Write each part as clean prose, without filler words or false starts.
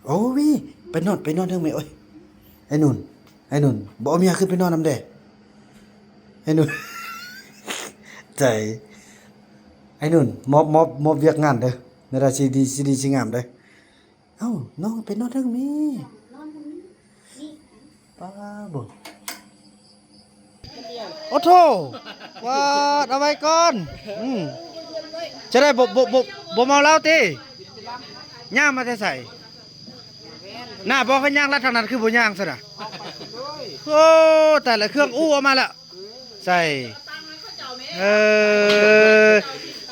โอ้ยไปนอนเทิงแม่โอ้ยไอ้นุ่นบ่เอาเมียขึ้นไปนอนนำเด้ไอ้นุ่นใจไอ้นุ่นมอบเวียกงานเด้อในราชีดีสิงามเด้อเอ้าน้องไปนอนเทิงแม่ป้าบ่โอ้โธ่ว่าเอาไว้ก่อนจะได้บ่เมาเหล้าติย่างมาแต่ใส่หน้าบ่คันย่างลัดทางนั้นคือบ่ย่างซะน่ะโอ้แต่ละเครื่องอู้ออกมาแล้วใส่เออ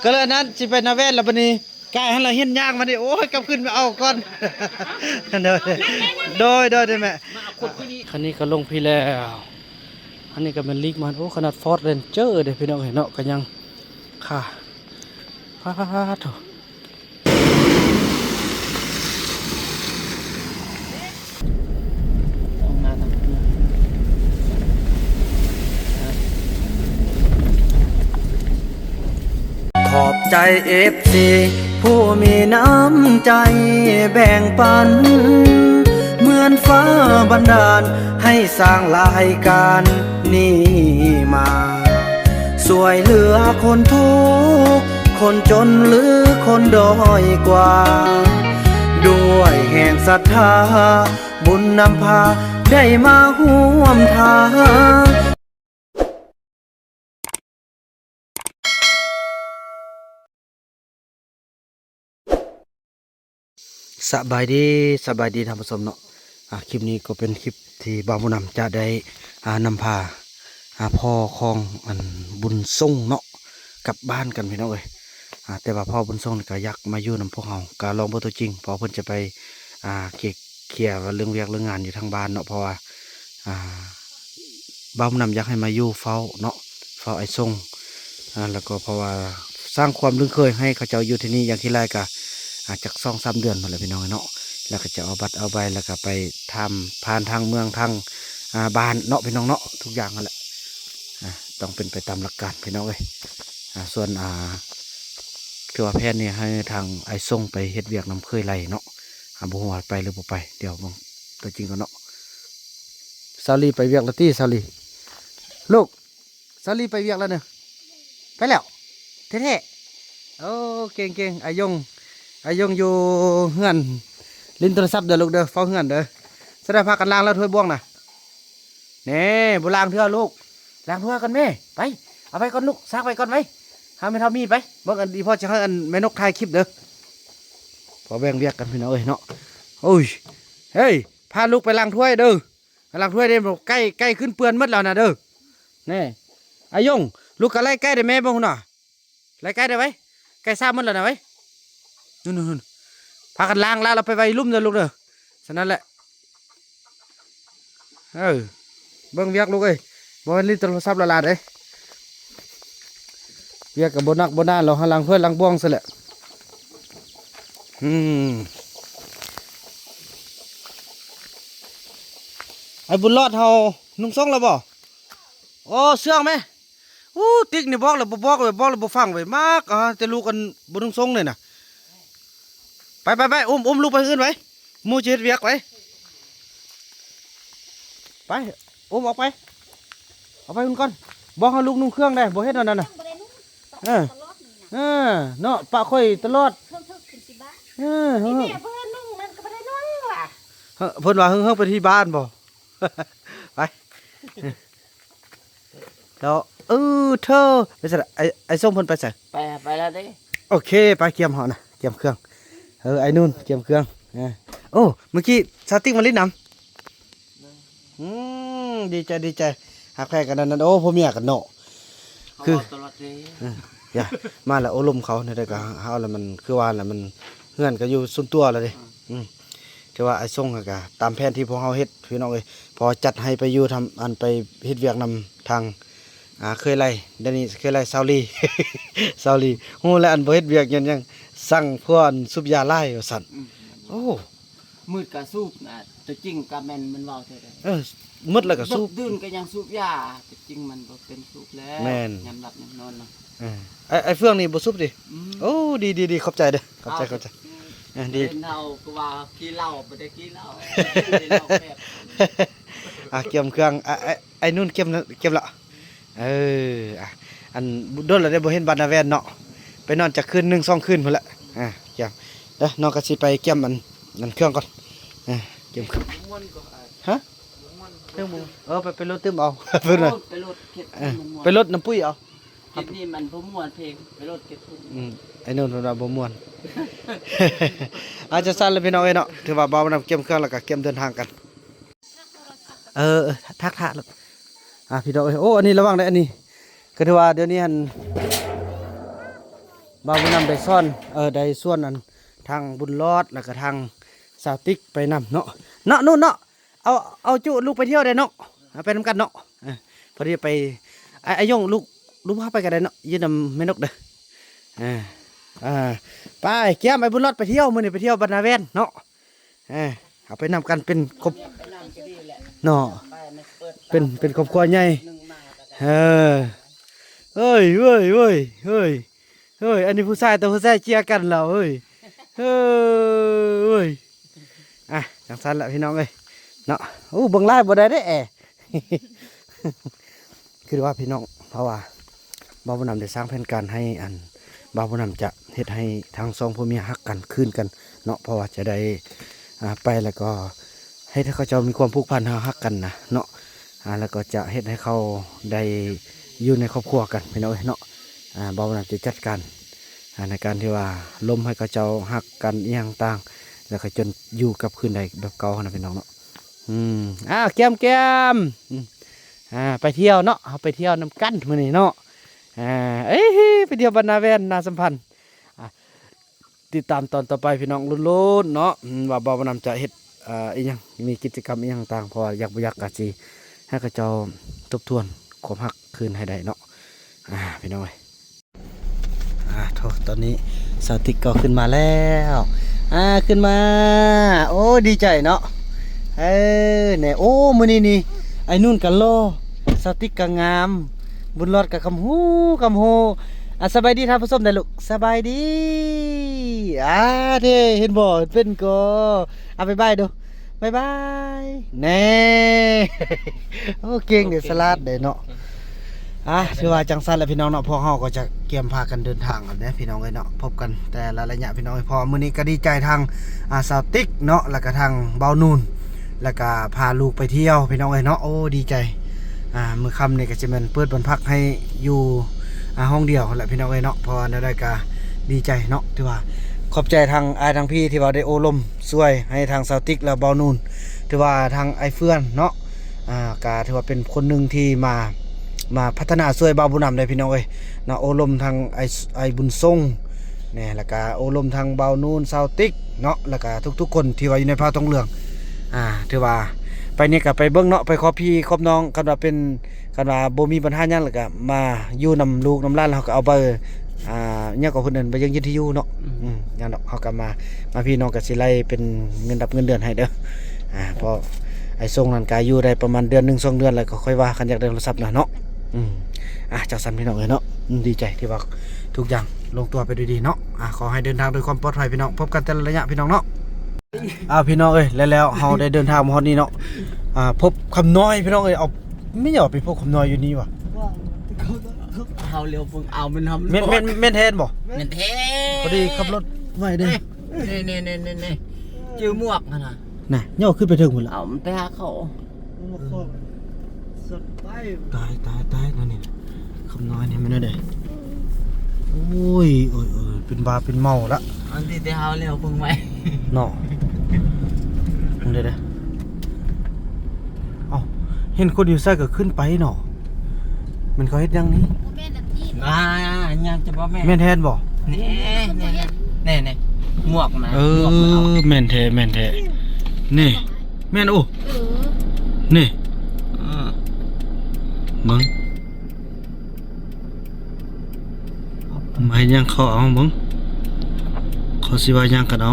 ก็เลยอันนั้นสิไปนาเวนแล้วบัดนี้กายหันละเฮียนย่างมานี่โอ้ยกลับขึ้นไปเอาก่อนโดยแม่คันนี้ก็ลงพี่แล้วอันนี้ก็เป็นลีกมันโอ้ขนาดฟอร์ดเรนเจอร์เด้พี่น้องเห็นเนาะก็ยังค่ะพาโถขอบใจFCผู้มีน้ำใจแบ่งปันเหมือนฟ้าบันดาลให้สร้างรายการนี้มาสวยเหลือคนทุกข์คนจนหรือคนด้อยกว่าด้วยแห่งศรัทธาบุญนำพาได้มาร่วมทางสบายดีท่านผู้ชมเนาะคลิปนี้ก็เป็นคลิปที่บ่าวบุญนำจะได้นำพาพ่อของอันบุญทรงเนาะกลับบ้านกันพี่น้องเอ้ยแต่ว่าพ่อบุญทรงก็อยากมาอยู่นำพวกเราก็ลองเบิ่งตัวจริงพอเพิ่นจะไปเคลียร์เรื่องเวียกเรื่องงานอยู่ทางบ้านเนาะเพราะว่าบ่าวบุญนำอยากให้มาอยู่เฝ้าเนาะเฝ้าไอ้ทรงแล้วก็เพราะว่าสร้างความลึงเคยให้เขาเจ้าอยู่ที่นี่อย่างที่ไรก็อาจจะ2-3 เดือนมาเลยพี่น้องเนาะแล้วก็จะเอาบัตรเอาใบแล้วก็ไปทำผ่านทางเมืองทางบ้านเนาะพี่น้องเนาะทุกอย่างนั่นแหละต้องเป็นไปตามหลักการพี่น้องเลยส่วนคือว่าแพทย์เนี่ยให้ทางไอ้ส่งไปเฮ็ดเวียกน้ำเคยไหลเนาะบุหัวไปหรือบ่ไปเดี๋ยวมองตัวจริงก็เนาะซาลีไปเวียกแล้วตี้ซาลีลูกซาลีไปเวียกแล้วเนอะไปแล้วเท่ๆโอ้เก่งไอยงอยู่เฮือนลิ้นโทรศัพท์เด้อลูกเด้อเฝ้าเฮือนเด้อแสดงพากันล้างแล้วถ้วยบ้วงน่ะนี่บุล้างเถอะลูกล้างถ้วยกันแม่ไปเอาไปก่อนลูกซักไปก่อนไหมหาไม่เท่ามีดไปเบิ่งอันดีพ่อจะให้อันแม่นกถ่ายคลิปเด้อพอแบ่งเวียกกันพี่น้องเอ้ยเนาะโอ้ยเฮ้ยพาลูกไปล้างถ้วยเด้อล้างถ้วยเด้อใกล้ขึ้นเปื้อนหมดแล้วนะเด้อนี่อายงลูกก็ไล่ใกล้ได้แม่บ้างหน่อไล่ใกล้ได้ไหมใกล้ซ่าหมดแล้วนะไว้นู่นพากันล้างแล้วเราไปไว้ลุ่มเด้อลูกเด้อฉะนั้นแหละเบิ่งเวียกลูกเอ้ยบ่ลิ้นโทรศัพท์ละลาดเอ้ยเวียกกับบนักบนหน้าเราหาล้างถ้วยล้างบ้วงซะแหละไอ้บุญรอดเฮานุ่งซ่องแล้วบ่โอ้เสื่องไหมติ๊กนี่บอกแล้วบอกแล้วบ่ฟังไว้มากแต่ลูกกันบ่นุ่งซ่องเลยน่ะไปอุ้มลูกไปอื่นไว้มูจิตเวียกไว้ไปอุ้มออกไปเอาไปอุ่นก่อนบอกให้ลูกนุ่งเครื่องได้บ่เฮ็ดนั่นน่ะเนาะปะค่อยตลอดเพิ่นนุ่งมันก็บ่ได้นุ่งล่ะเพิ่นว่าเฮิงไปที่บ้านบ่ไปแล้วเธอไปใส่ไอ้ส้มเพิ่นไปใส่ไปแล้วเด้โอเคไปเกียมเฮานะเกียมเครื่องไอ้นู่นเกียมเครื่องโอ้เมื่อกี้สติ๊กมาลิ้นน้ำดีใจหักแพรกันนั่นโอ้พ่อเมียกันเนาะคืออย่ามาแล้วโอ้ลมเขาเนี่ยได้ก็เฮาแล้วมันคือว่าแล้วมันเฮือนก็อยู่ส่วนตัวแล้วดิแต่ว่าไอ้ส่งก็ตามแผนที่พวกเฮาเฮ็ดพี่น้องเอ้ยพอจัดให้ไปอยู่ทำอันไปเฮ็ดเวียกนำทางเคยไล่เดี๋ยวนี้เคยไล่ซาลีฮู้แล้วอันบ่เฮ็ดเวียกยังสั่งพวกอันซุปยาไล่ว่าซั่นโอ้มืดก็สูบนะตัวจริงก็แม่นมันเว้าแท้มืดแล้วก็สูบดื่นก็ยังสูบยาตัวจริงมันบ่เป็นสูบแล้วยามหลับยามนอนเนาะไอ้เฟืองนี่บ่สูบดิโอ้ดีขอบใจเด้อขอบใจ ดี เล่นเฮาก็ว่าขี้เหล้าบ่ได้ขี้เหล้าแบบ เกี่ยมเครื่องไอ้นู่นเกี่ยมแล้วเกี่ยมละอันโดนแล้วได้บ่เห็นบานนาแวนเนาะไปนอนจักคืน1 2คืนพุ่นละเกี่ยมเด้อน้องก็สิไปเกี่ยมอันเครื่องก่อนเกี่ยมเครื่อง ม่วนก็ ฮะ ม่วน เครื่องมือไปรถตึมเอาเพิ่นน่ะ ไปรถเก็บ ไปรถน้ำปุ้ยเอา เก็บนี่มันบ่ม่วนเพลงไปรถเก็บพุ่น ไอ้นู่นเพิ่นว่าบ่ม่วน อาจจะสั้นเลยพี่น้องเอ้ยเนาะถือว่าเบานำเกี่ยมเครื่องแล้วก็เกี่ยมเดินทางกันทักลูกพี่น้องเอ้ยโอ้อันนี้ระวังได้อันนี้ก็ถือว่าเดี๋ยวนี้หั่นบ่าวบุญนำได้ซ่อนได้ส่วนอันทางบุญรอดแล้วก็ทางสาวติ๊กไปนำเนาะนู่นเนาะเอาจุลูกไปเที่ยวได้เนาะไปนำกันเนาะพอดีไปไอ้ยงลูกพาไปกันได้เนาะยืนนำแม่นกเด้อไปเกี่ยมไอ้บุญรอดไปเที่ยวมื้อนี้ไปเที่ยวบรรณาแวนเนาะเอาไปนำกันเป็นครบเนาะเป็นครอบครัวใหญ่เฮ้ยอันนี้ผู้ชายแต่ผู้ชายเชียร์กันเราเฮ้ยจังสันละพี่น้องเอ้ยเนาะเบิ่งไล่บ่ได้เด้คือว่าพี่น้องเพราะว่าบ่าวบุญนำได้สร้างแผนการให้อันบ่าวบุญนำจะเฮ็ดให้ทั้งสองผัวเมียฮักกันคืนกันเนาะเพราะว่าจะได้ไปแล้วก็ให้เขาเจ้ามีความผูกพันฮักกันนะเนาะแล้วก็จะเฮ็ดให้เขาได้อยู่ในครอบครัวกันพี่น้องเนาะบ่าวบุญนำจะจัดการในการที่ว่าล้มให้เขาเจ้าฮักกันอีหยังต่างแล้วก็จนอยู่กับคืนใดแบบเก่านะพี่น้องเนาะแก้มไปเที่ยวเนาะเอาไปเที่ยวนำกันมื้อนี้เนาะไปเที่ยวบรรณาแวนนาสัมพันธ์ติดตามตอนต่อไปพี่น้องลุ้นๆเนาะว่าบ่าวบุญนำจะเฮ็ดอีหยังมีกิจกรรมอีหยังต่างเพราะอยากบ่อยากกะสิให้เขาเจ้าทบทวนความฮักคืนให้ได้เนาะพี่น้องเอ้ยตอนนี้สาวติ๊กก็ขึ้นมาแล้วขึ้นมาโอ้ดีใจเนาะเนี่ยโอ้มื้อนี้นี่ไอ้นู่นก็โลสาวติ๊กก็งามบุญรอดก็คำฮูสบายดีท่านผู้ชมได้ลูกสบายดีเด้เห็นบ่เป็นก็บ๊ายบายดูบ๊ายบายแน่ โอ้เก่งเดี๋ยวสลัดเด้เนาะถือว่าจังซั่นแหละพี่น้องเนาะพวกเฮาก็จะเตรียมพากันเดินทางกันเด้พี่น้องเอ้ยเนาะพบกันแต่ละระยะพี่น้องพอมื้อนี้ก็ดีใจทางสาวติ๊กเนาะแล้วก็ทางเบานูนแล้วก็พาลูกไปเที่ยวพี่น้องเอ้ยเนาะโอ้ดีใจมื้อค่ำนี่ก็จะแม่นเปิดบรรพักให้อยู่ห้องเดียวแหละพี่น้องเอ้ยเนาะพอได้ก็ดีใจเนาะถือว่าขอบใจทางทางพี่ที่ว่าได้โอลมช่วยให้ทางสาวติ๊กและเบานูนถือว่าทางไอเฟื่อนเนาะก็ถือว่าเป็นคนหนึ่งที่มาพัฒนาช่วยบ่าวบุญนำได้พี่น้องเอ้ยเนาะโอลมทางไอบุญทรงเนี่ยแล้วก็โอลมทางบ่าวนูนสาวติ๊กเนาะแล้วก็ทุกๆคนที่ว่าอยู่ในภาคทองเหลืองถือว่าไปนี่ก็ไปเบิ่งเนาะไปขอพี่ขอบน้องกันว่าเป็นกันว่าบ่มีปัญหาหยังแล้วก็มาอยู่นำลูกนำหลานเราก็เอาไปเนี่ยก็คนอื่นไปยังยินที่อยู่เนาะงั้นเนาะเฮาก็มาพี่น้องก็สิไล่เป็นเงินเดือนให้เด้อเพราะไอ้ทรงนั้นก็อยู่ได้ประมาณเดือน1 2เดือนแล้วก็ค่อยว่ากันอยากได้โทรศัพท์นะเนาะเจ้าสันพี่น้องเอ้ยเนาะดีใจที่ว่าทุกอย่างลงตัวไปด้วยดีเนาะขอให้เดินทางโดยความปลอดภัยพี่น้องพบกันแต่ละระยะพี่น้องเนาะพี่น้องเอ้ยแล้วเฮาได้เดินทางมาฮอดนี้เนาะพบคำน้อยพี่น้องเอ้ยเอาไม่อยากไปพบคำน้อยอยู่นี่ว่ะ เฮาเร็วเพิ่งเอามันทำ เม่นแทนบ่ เม่นแท้ พอดีขับรถไว้เด้อ นี่จื้อหมวกนั่นน่ะ น่ะย่อขึ้นไปถึงพุ่นละ เอามันไปหาเขา ตายนั่นนี่คำน้อยนี่มันน่ะเด้โอ้ยเป็นบาเป็นเมาละ อันที่เฮาเร็วเพิ่งไว้ เนาะเด้อเห็นคนอยู่ใส่ก็ขึ้นไปเนาะมันเขาเฮ็ดยังนี่ ยังจะบ่แม่ แม่นแทนบ่ นี่หมวกนะ แม่นแท้นี่แม่นโอ้นี่มึงมาให้ยังเขาเอามึงเขาสิว่ายังกันเอา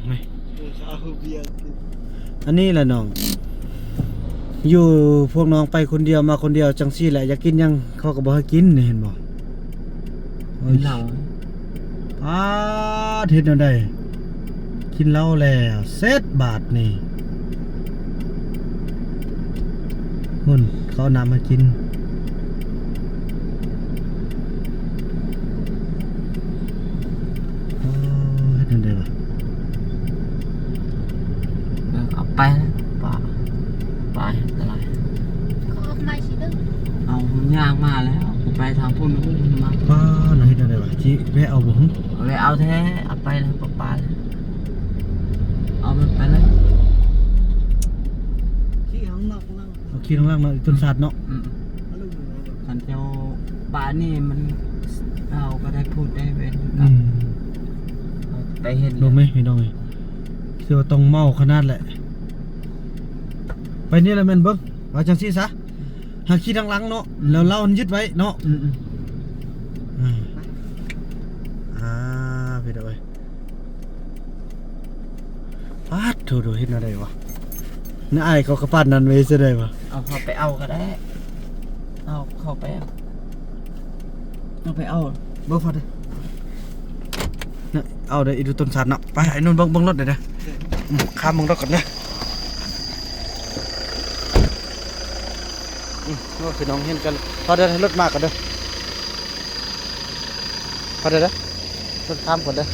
ไม่อันนี้แหละน้อง อยู่พวกน้องไปคนเดียวมาคนเดียวจังซี่แหละอยากกินหยังเขาก็บ่ให้กินนี่เห็นบ่ เหล้า อ้าเฮ็ดแนวใดกินเหล้าแล้วเซตบาทนี่หุ่นเขาเอาน้ำมากินอ๋อเฮ็ดแนวใดวะ เอาไปแล้วป่าไปอะไร เขาออกมาสิเด้อ เอาย่างมาแล้วไปทางพุ่นอุ้มมา ป้าไหนเฮ็ดแนวใดวะจิแวะเอาบ่หึ เอาเลยเอาแท้เอาไปแล้วป่าเลยเอามันไปเลยที่ข้างนอก เอาขี้ข้างล่างมาอีกต้นสัตว์เนาะ คันเจ้าป่านี่มันเราก็ได้พูดได้เว้น อืม ไปเห็น ลงไหมพี่น้องเอ้ยคือว่าต้องเมาขนาดแหละไปนี่แหละแม่นเบิ่งว่าจังซี่ซะหาขี้ทางหลังเนาะแล้วเรายึดไว้เนาะ อ่าพี่น้องเอ้ยปาดโถเฮ็ดแนวใดวะน้าอ้ายเขาก็ปาดนั่นไว้ซะได้วะ เอาเขาไปเอาก็ได้เอาเขาไปเอาไปเอา เบิ่งพอเด้อน่ะเอาเด้ออีดูต้นสัตว์เนาะไปไอ้นู่นเบิ่งรถเด้อข้ามเบิ่งรถก่อนเด้อโอ้พี่น้องเห็นกันพอเด้อให้รถมาก่อนเด้อพอเด้อรถข้ามก่อนเด้อ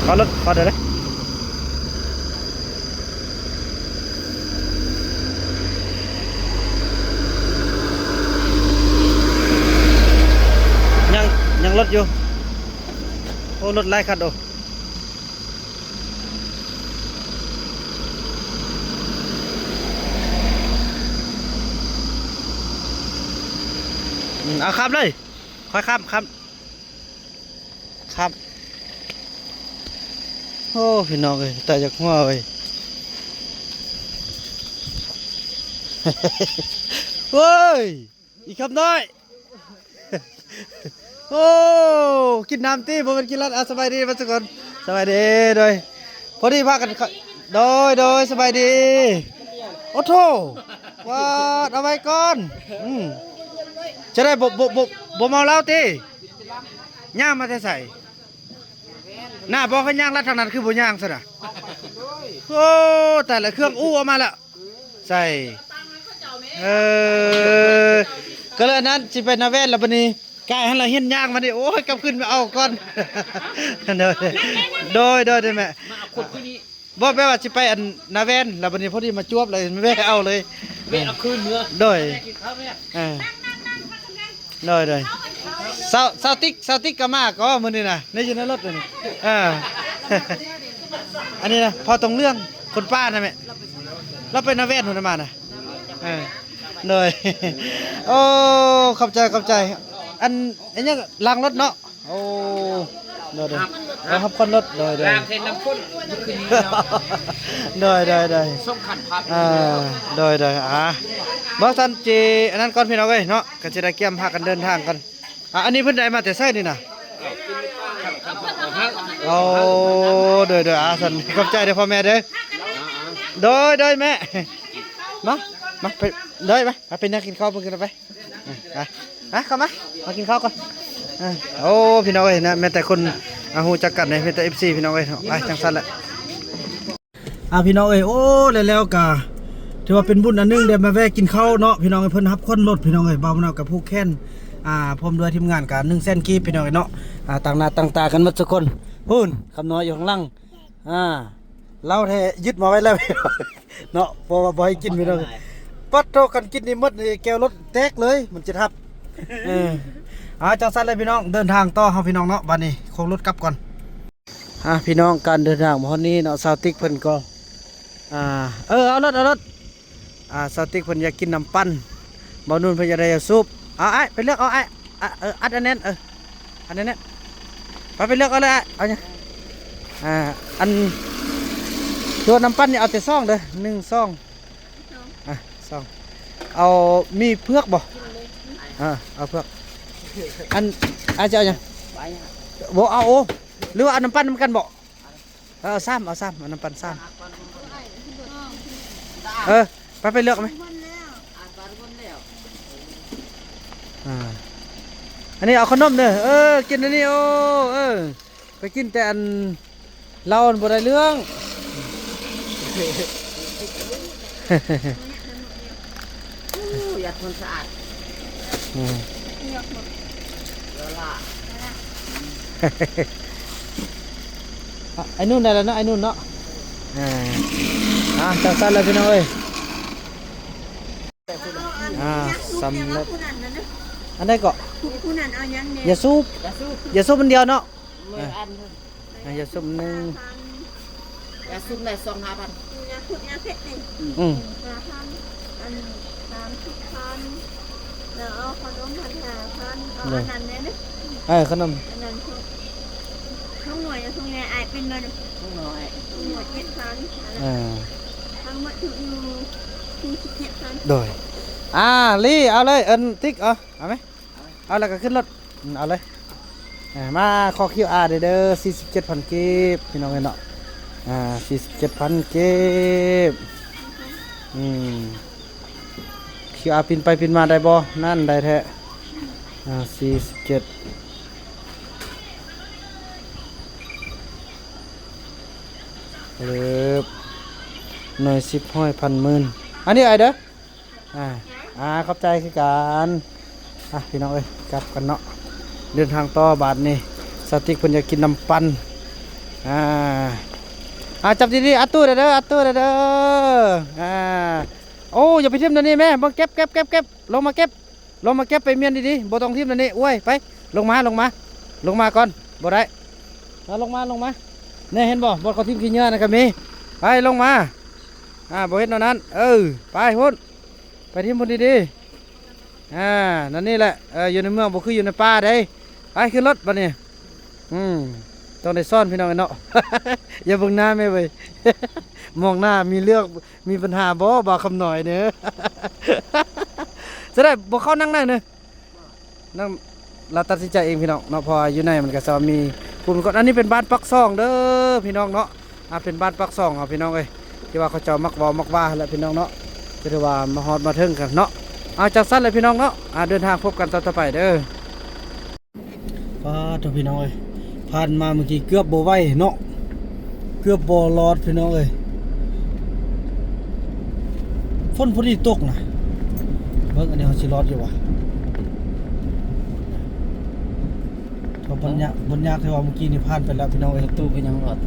พอรถพอเด้อยังรถอยู่โอ้รถไล่คันโอ้เอาข้ามเลยค่อยข้ามโอ้พี่น้องเอ้ยแต่จากหัวเอ้ย เฮ้ยอีกคำน้อย โอ้กินน้ำตีผมเป็นกินร้านสบายดีมาสักคนสบายดีโดยพอดีพากันโดยสบายดีโอ้โถว่าเอาไว้ก่อนจะได้บ่เมาเหล้าตีย่างมาแต่ใส่หน้าบอกให้ย่างรัดทางนั้นคือบ่ย่างซะนะโอ้แต่ละเครื่องอู้ออกมาแล้วใส่ก็เลยนั้นสิไปนาเวศแล้วบัดนี้กายให้เราเห็นย่างมาดิโอ้ยกลับขึ้นไปเอาก่อนโดยแม่บ่แปลว่าสิไปอันนาเวนแล้วบัดนี้พอดีมาจวบเลยไม่เอาเลยเอาคืนเนื้อโดยซาวติ๊กก็มาก็มื้อนี้น่ะในอยู่ในรถนี่อันนี้นะพอตรงเรื่องคนป้านะแม่เราไปนาเวนพุ่นมาน่ะโดยโอ้ขอบใจอันนี้ล้างรถเนาะโอ้โดยเราขับคนรถโดยล้างเทน้ำข้นคืนนี้โดยส้มขันพับโดยบ่ทันจีอันนั้นก่อนพี่น้องเอ้ยเนาะก็สิได้เกี่ยมพากันเดินทางกันอันนี้เพิ่นได้มาแต่ไสนี่น่ะโอ้โดยสันขอบใจเด้อพ่อแม่เด้อโดยแม่มาไปเลยมาไปนั่งกินข้าวเพิ่นกันไปเข้ามากินข้าวก่อนโอ้พี่น้องเอ้ยนะแม้แต่คนฮู้จักกันเนี่ยแม้แต่ FC พี่น้องเอ้ยไปจังซั่นแหละพี่น้องเอ้ยโอ้แล้วก็ถือว่าเป็นบุญอันนึงเดี๋ยวมาแวะกินข้าวเนาะพี่น้องเอ้ยเพิ่นรับคนรถพี่น้องเอ้ยเบาเนาะกับผู้แค้นพร้อมด้วยทีมงานกัน100,000กีบพี่น้องเอ้ยเนาะต่างหน้าต่างตากันหมดทุกคนพูนคำน้อยอยู่ข้างล่างเราแท้ยึดมาไว้แล้วเนาะบ่ว่าบ่ให้กินพี่น้องปัดโตกันกินนี่หมดแก้วรถแตกเลยมันจะทับจังซั่นเลยพี่น้องเดินทางต่อเฮาพี่น้องเนาะบัดนี้คงรถกลับก่อนพี่น้องการเดินทางมื้อนี้เนาะซาวติ๊กเพิ่นก็เอารถซาวติ๊กเพิ่นอยากกินน้ำปั่นบ่นู่นเพิ่นอยากได้ซุปไอ้ไปเลือกเอาไอ้อัดอันนั้นอันนั้นไปเลือกเอาเลยเอาเนี่ยอันตัวน้ำปั่นนี่เอาแต่ซองเด้อ1ซองซองเอามีเพือกบ่เอาเพือกอันจะเอายังบ่เอาโอ้หรือว่าเอาน้ำปั้นน้ำกันบ่ เอาซ้ำเอาน้ำปั่นซ้ำไปเลือกไหม วันแล้ว อันนี้เอาขนมเด้อกินอันนี้โอ้ไปกินแต่อันเราบ่ได้เรื่อง อยากคนสะอาด เหยอกหมด เดี๋ยวละ ไอ้นู่นได้แล้วเนาะไอ้นู่นเนาะจังซั่นเลยพี่น้องเอ้ยสำเร็จ คุณอันนั้นนะ อันใดก็ คุณอันเอายังเนี่ย อย่าสูบ อย่าสู้ อย่าสูบมันเดียวเนาะ มืออัน อย่าสูบหนึง อย่าสู้ใน2,500 ยาขุดยาเผ็ดนี่ อืม อัน30,000แล้วเอาขนม1,500เอาอันนั้นเนี่ยนะ ขนม อันนั้นช่องหน่วยช่องแง่อายเป็นมาดู น้อย ช่องหน่วย7,000 ทั้งหมดอยู่47,000 โดยลี่เอาเลยติ๊กเอาไหมเอาแล้วก็ขึ้นรถเอาเลยมาขอคิวเด้อ 47,000 กีบพี่น้องเอ้ยเนาะ47,000 กีบคิวปินไปปินมาได้บ่นั่นได้แท้47เลิบหน่วย10ห้อยพันหมื่นอันนี้ไอเด้อขอบใจคือกันพี่น้องเอ้ยกลับกันเนาะเดินทางต่อบาทนี่สติ๊กเพิ่นอยากกินน้ำปั่นจับดีๆอัดตู้เด้อโอ้อย่าไปทิ่มตัวนี้แม่บ่เก็บลงมาเก็บไปเมียนดีๆบ่ต้องทิ่มตัวนี้อ้วยไปลงมาก่อนบ่ได้ลงมาเนี่ยเห็นบ่เขาทิ่มขี้เหงื่อนะครับมีไปลงมาบ่เห็นเท่านั้นไปพุ่นไปทิ่มพุ่นดีๆนั่นนี่แหละอยู่ในเมืองบ่คืออยู่ในป่าเด้ไปขึ้นรถบัดนี้ต้องได้ซ่อนพี่น้องเนาะ อย่าเบิ่งหน้าแม่เว้ย มองหน้ามีปัญหาบ่คำหน่อยเด้อ จะได้บ่เข้านั่งได้เด้อนั่งเราตัดสินใจเองพี่น้องเนาะพออยู่ในมันก็จะมีคุณก่อนอันนี้เป็นบ้านปักซ่องเด้อพี่น้องเนาะเป็นบ้านปักซ่องพี่น้องเอ้ยที่ว่าเขาเจ้ามักเว้ามักว่าแหละพี่น้องเนาะคือว่ามาฮอดมาถึงกันเนาะจังซั่นเลยพี่น้องเนาะเดินทางพบกันต่อไปเด้อตัวพี่น้องเอ้ยผ่านมาเมื่อกี้เกือบบ่ไหวเนาะเกือบบ่รอดพี่น้องเอ้ยฝนพอดีตกนะเบิ่งอันนี้เฮาสิรอดอยู่วะบนยากที่ว่าเมื่อกี้นี่ผ่านไปแล้วพี่น้องเอ้ย ตู้ก็ยังรอด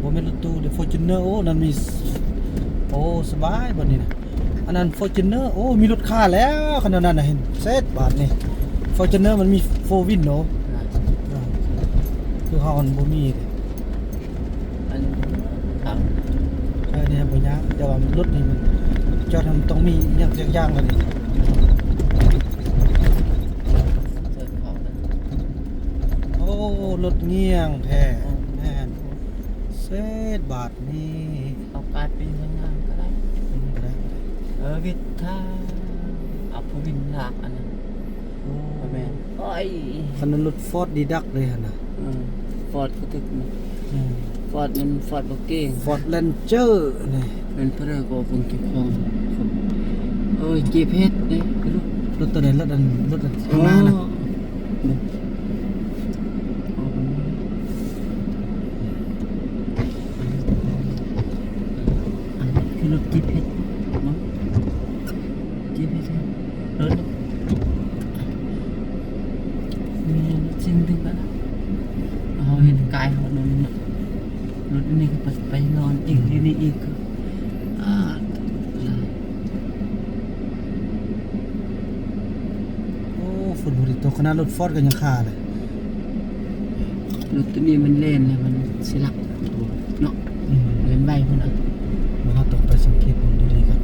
บ่แม่นรถตู้เดี๋ยว Fortuner โอ้นั่นมีสบายบัดนี้นะอันนั้น Fortuner โอ้มีรถค่าแล้วขนาดนั้นน่ะเห็นเซตบาทนี่ Fortuner มันมี4 วินเนาะคือเฮามันบ่มีเด้ อันครับ เนี่ยบ่ยากแต่ว่ารถนี่มันจอดมันต้องมีอย่างสักอย่างเลยนี่ เสิร์ฟเขา โอ้รถเงี่ยงแท้แม่นเซตบาทนี่ เอากลายเป็นยังไงก็ได้ บ่ได้ วิทธาเอาผู้วินลากอันนั้นโอ้แม่โอ้ย คันนั้นรถ Ford Deluxe เลยหั่นน่ะ ฟอร์ดก็ถึกฟอร์ดมันฟอร์ดบ่เก่ง Ford Ranger นี่ เป็นพระก็คงเก็บของเก็บเพชรนี่คือลูก รถตัวไหนรถอันข้างหน้านะ คือรถเก็บเพชรมั้งเก็บเพชรรถมีจริงถึงกันเอาเห็นกายเขานอนรถนี่ก็ไปนอนอีกที่นี่อีกโอ้ฝุ่นบริโตขนาดรถ Ford ก็ยังคาเลย รถตัวนี้มันเล่นแล้วมันสิลักเนาะเล่นใบพุ่นน่ะ บ่ฮาต้องไปสังเกตมันดีๆกัน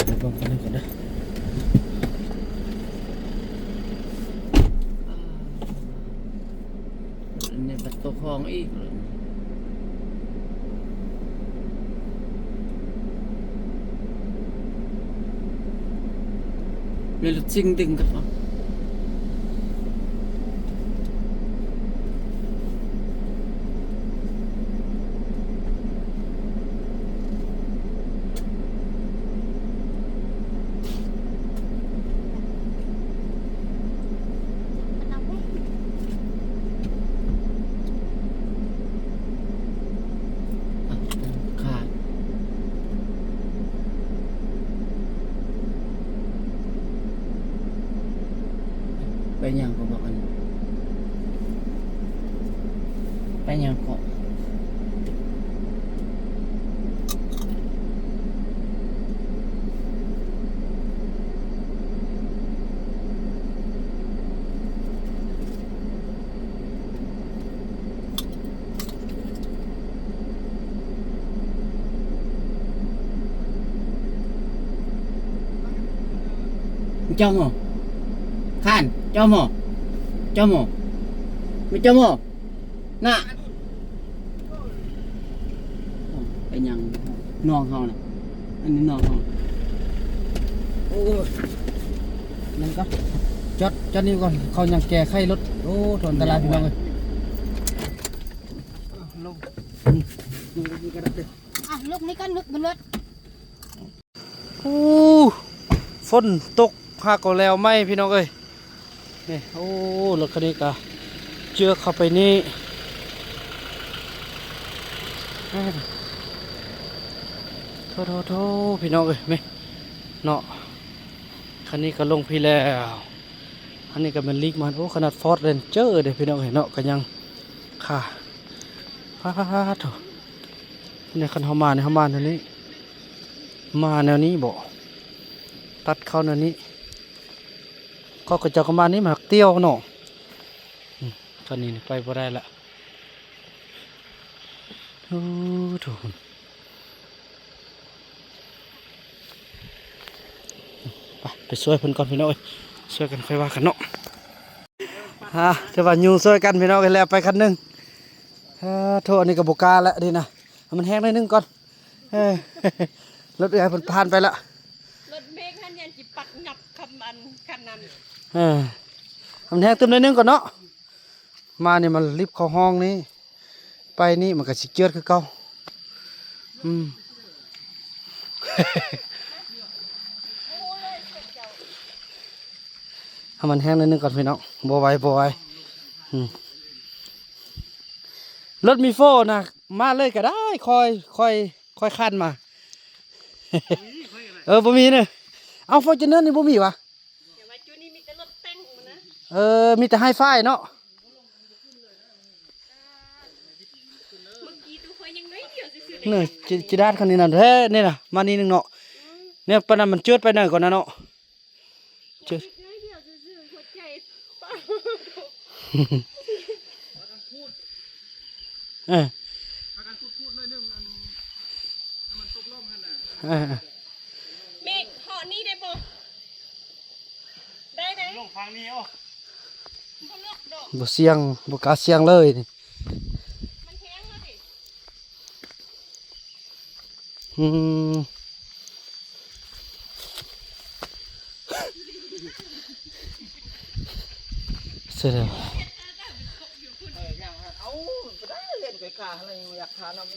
เดี๋ยวเบิ่งกันเลยก่อนเด้อ ในบัตรตัวครองอีก เลยรถซิ่งดึงกับผมขาดไปยังก็บอกกันไปยังก็เจ้าหมอข้านเจ้าหมอไม่เจ้าหมอน่ะไปยังน้องเขาน่ะอันนี้น้องเขาโอ้ยนั่นก็จอดนี่ก่อนเขายังแก่ไข้รถโอ้ถนนตลาดพี่น้องเลยลงนี่ก็ได้เลย ลูกนี่ก็นึกบนรถ โอ้ฝนตกหากก็แล้วไหมพี่น้องเอ้ยนี่โอ้รถคันนี้ก็เจือเข้าไปนี่โทพี่น้องเอ้ยไหมเนาะคันนี้ก็ลงพี่แล้วอันนี้ก็เป็นลีกมันโอ้ขนาดฟอร์ดเรนเจอร์เด้พี่น้องเอ้ยเนาะก็ยังค่ะพาโถนี่คันเขามาแถวนี้มาแนวนี้บ่ตัดเข้าแนวนี้ก็กระจกประมาณนี้มาเตี้ยวเนาะตอนนี้ไปบ่ได้ละโอ้โหไปช่วยเพิ่นก่อนพี่น้องช่วยกันค่อยว่ากันเนาะจะว่าอยู่ช่วยกันพี่น้องกันแล้วไปคันหนึงโทษอันนี้กับบกาแล้วดีนะมันแห้งได้นึงก่อนรถเอื้อยเพิ่นผ่านไปละรถเมฆท่านยันจิปักงับคำอันคันนั้น มันแห้งเติมได้นึงก่อนเนาะมานี่มันรีบเข้าห้องนี้ไปนี่มันก็สิเจือดคือเก่าให้มันแห้งนิดนึงก่อนพี่น้องบ่ไหวรถมีโฟนะมาเลยก็ได้คอยคันมา บ่มีเนี่ยเอาฟอร์จูเนอร์นี่บ่มีวะ เดี๋ยวมาจูนี่มีแต่รถแต่งมันนะ มีแต่ไฮไฟเนาะ เมื่อกี้ตัวคอยยังน้อยเดียวซื่อๆ เนี่ยจีด้านคันนี้นั่นเฮ้นี่นะมานี่นึงเนาะเนี่ยปานนั้นมันเจือดไปหน่อยก่อนนะเนาะเจือด น้อยเดียวซื่อๆหัวใจป้า เมฆเหาะนี่ได้บ่ได้ไหมลงฟังนี่อ๋อบ่เลือกดอก บ่เสียงบ่กล้าเสียงเลยนี่ มันแห้งแล้วดิ เสร็จแล้ว เอาได้เล่นไก่กาอะไรอยากทานอะไร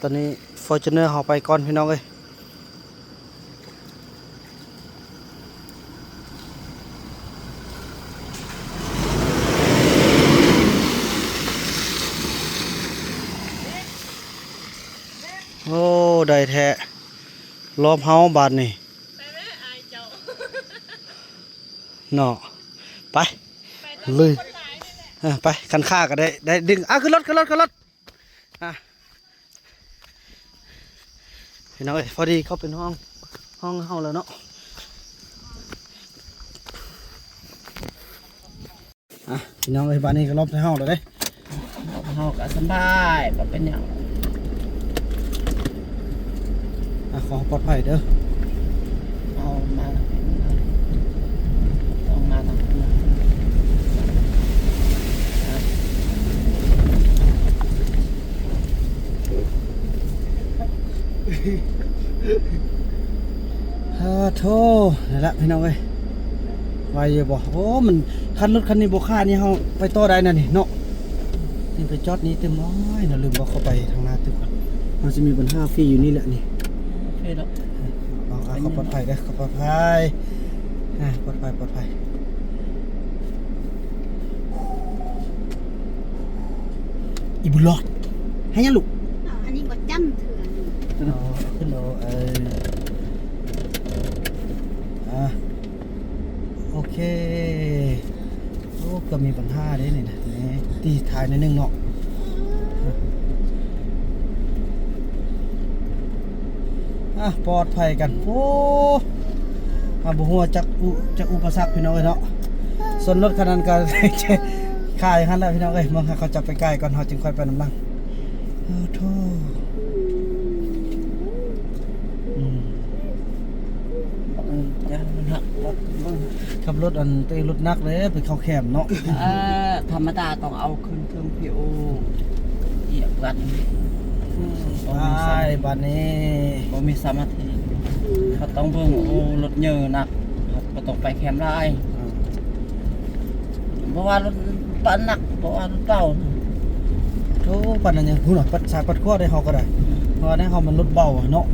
ตอนนี้ Fortuner เฮาไปก่อนพี่น้องเอ้ยโอ้ได้แท้ล้อมเฮาบาดนี่ ไปแม่อายเจ้า เนาะไป ไปตอน เลย คนหลายนี่แหละ ไปคันค่าก็ได้ดึงขึ้นรถพี่น้องเอ้ยพอดีเข้าเป็นห้องเฮาแล้วเนาะพี่น้องเอ้ยบ้านนี้ก็รอบในห้องแล้วเด้ เฮาก็สบายบ่เป็นหยัง ขอปลอดภัยเด้อ เอามาต้องมาต้อง โธ่นั่นแหละพี่น้องเอ้ยไวอยู่บ่โอ้มันคันรถคันนี้บ่ค่านี่เฮาไปต่อได้นั่นนี่เนาะนี่ไปจอดนี่เต็มร้อยน่ะลืมบอกเข้าไปทางหน้าตึกก่อนมันจะมีปัญหาฟรีอยู่นี่แหละนี่โอเคแล้วขอปลอดภัยเด้อขอปลอดภัยปลอดภัยอีบุญรอดให้ยังลูก อันนี้ก็จำเถื่อน ขึ้นโลโอเคโอ้ก็มีปัญหาได้นี่นะนี่ตีถ่ายในนึงเนาะปลอดภัยกันโอ้บ่ฮู้จักอุปสรรคพี่น้องเอ้ยเนาะส่วนรถคันนั้นก็ค่ายคันแล้วพี่น้องเอ้ยมองให้เขาจับไปใกล้ก่อนเฮาจึงค่อยไปนำหลังโธ่ขับรถอันตัวเองรถนักเลยไปเข้าแคมป์เนาะ ธรรมดาต้องเอาขึ้นเครื่องพีโอเหยียบกัน ใช่บ้านนี้ บ่มีสมาธิเขาต้องเบิ่งโอ้รถเยอะนักครับก็ต้องไปแคมป์ได้เพราะว่ารถปั้นหนักเพราะว่ารถเก่า โธ่ปันนั้นยังหุ่นปัดสายปัดข้อได้เฮาก็ได้เพราะว่าได้เฮามันรถเบาเนาะ